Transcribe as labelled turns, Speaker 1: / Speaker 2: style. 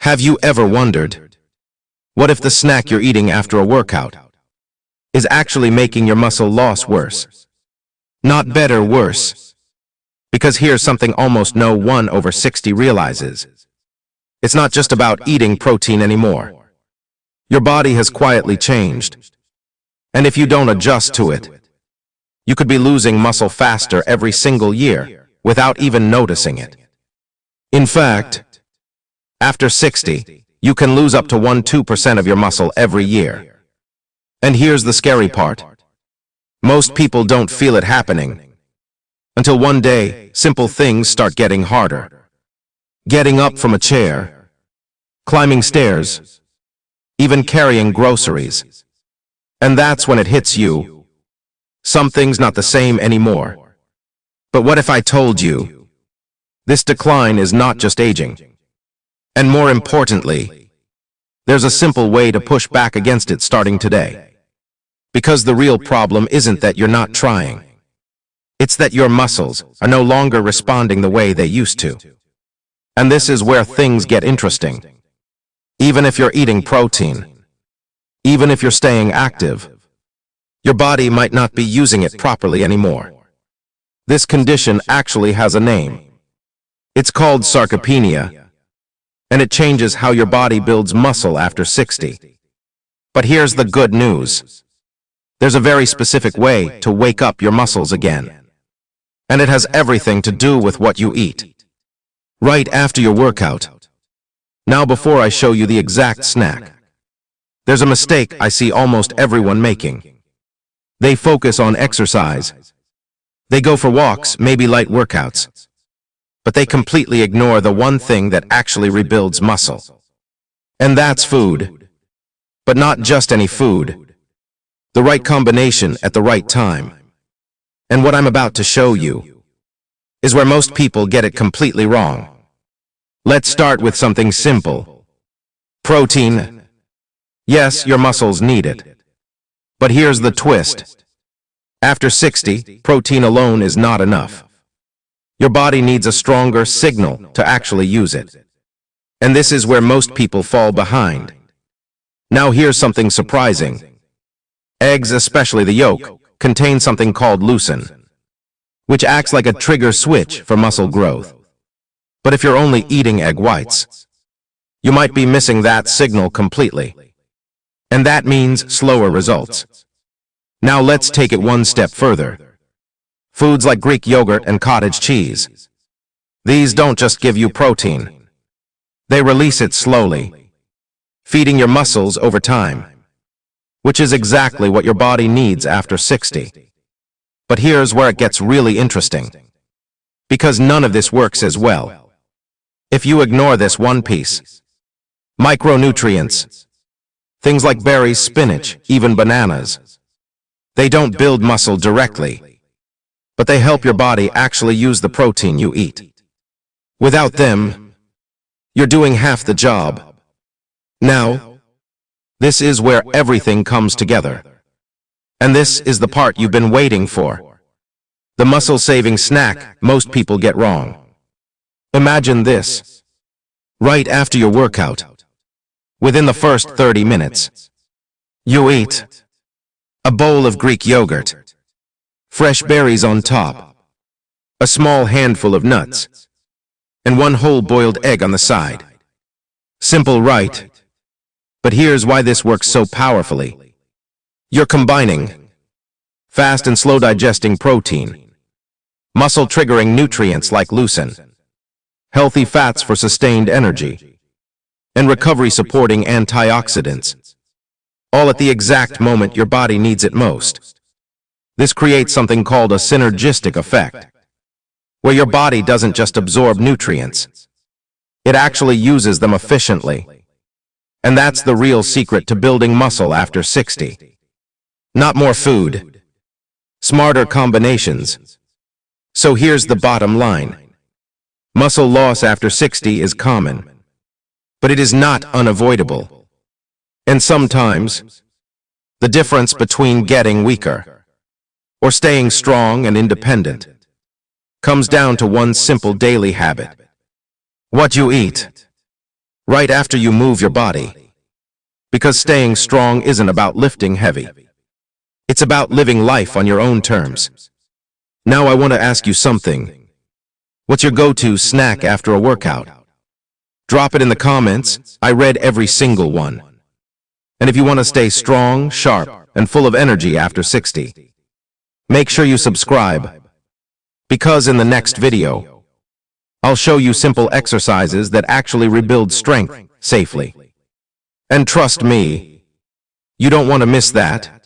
Speaker 1: Have you ever wondered, what if the snack you're eating after a workout is actually making your muscle loss worse? Not better, worse. Because here's something almost no one over 60 realizes. It's not just about eating protein anymore. Your body has quietly changed. And if you don't adjust to it, you could be losing muscle faster every single year without even noticing it. In fact, after 60, you can lose up to 1–2% of your muscle every year. And here's the scary part. Most people don't feel it happening until one day, simple things start getting harder. Getting up from a chair, climbing stairs, even carrying groceries. And that's when it hits you. Something's not the same anymore. But what if I told you, this decline is not just aging? And more importantly, there's a simple way to push back against it starting today. Because the real problem isn't that you're not trying. It's that your muscles are no longer responding the way they used to. And this is where things get interesting. Even if you're eating protein, even if you're staying active, your body might not be using it properly anymore. This condition actually has a name. It's called sarcopenia, and it changes how your body builds muscle after 60. But here's the good news. There's a very specific way to wake up your muscles again. And it has everything to do with what you eat. Right after your workout. Now before I show you the exact snack, there's a mistake I see almost everyone making. They focus on exercise. They go for walks, maybe light workouts. But they completely ignore the one thing that actually rebuilds muscle. And that's food. But not just any food. The right combination at the right time. And what I'm about to show you is where most people get it completely wrong. Let's start with something simple. Protein. Yes, your muscles need it. But here's the twist. After 60, protein alone is not enough. Your body needs a stronger signal to actually use it. And this is where most people fall behind. Now here's something surprising. Eggs, especially the yolk, contain something called leucine, which acts like a trigger switch for muscle growth. But if you're only eating egg whites, you might be missing that signal completely. And that means slower results. Now let's take it one step further. Foods like Greek yogurt and cottage cheese. These don't just give you protein. They release it slowly, feeding your muscles over time, which is exactly what your body needs after 60. But here's where it gets really interesting. Because none of this works as well if you ignore this one piece. Micronutrients. Things like berries, spinach, even bananas. They don't build muscle directly, but they help your body actually use the protein you eat. Without them, you're doing half the job. Now, this is where everything comes together. And this is the part you've been waiting for. The muscle-saving snack most people get wrong. Imagine this. Right after your workout, within the first 30 minutes, you eat a bowl of Greek yogurt, fresh berries on top, a small handful of nuts, and one whole boiled egg on the side. Simple, right? But here's why this works so powerfully. You're combining fast and slow digesting protein, muscle-triggering nutrients like leucine, healthy fats for sustained energy, and recovery-supporting antioxidants, all at the exact moment your body needs it most. This creates something called a synergistic effect, where your body doesn't just absorb nutrients, it actually uses them efficiently. And that's the real secret to building muscle after 60. Not more food, smarter combinations. So here's the bottom line. Muscle loss after 60 is common, but it is not unavoidable. And sometimes, the difference between getting weaker or staying strong and independent comes down to one simple daily habit. What you eat. right after you move your body. Because staying strong isn't about lifting heavy. It's about living life on your own terms. Now I want to ask you something. What's your go-to snack after a workout? Drop it in the comments. I read every single one. And if you want to stay strong, sharp, and full of energy after 60, make sure you subscribe. Because in the next video, I'll show you simple exercises that actually rebuild strength safely. And trust me, you don't want to miss that.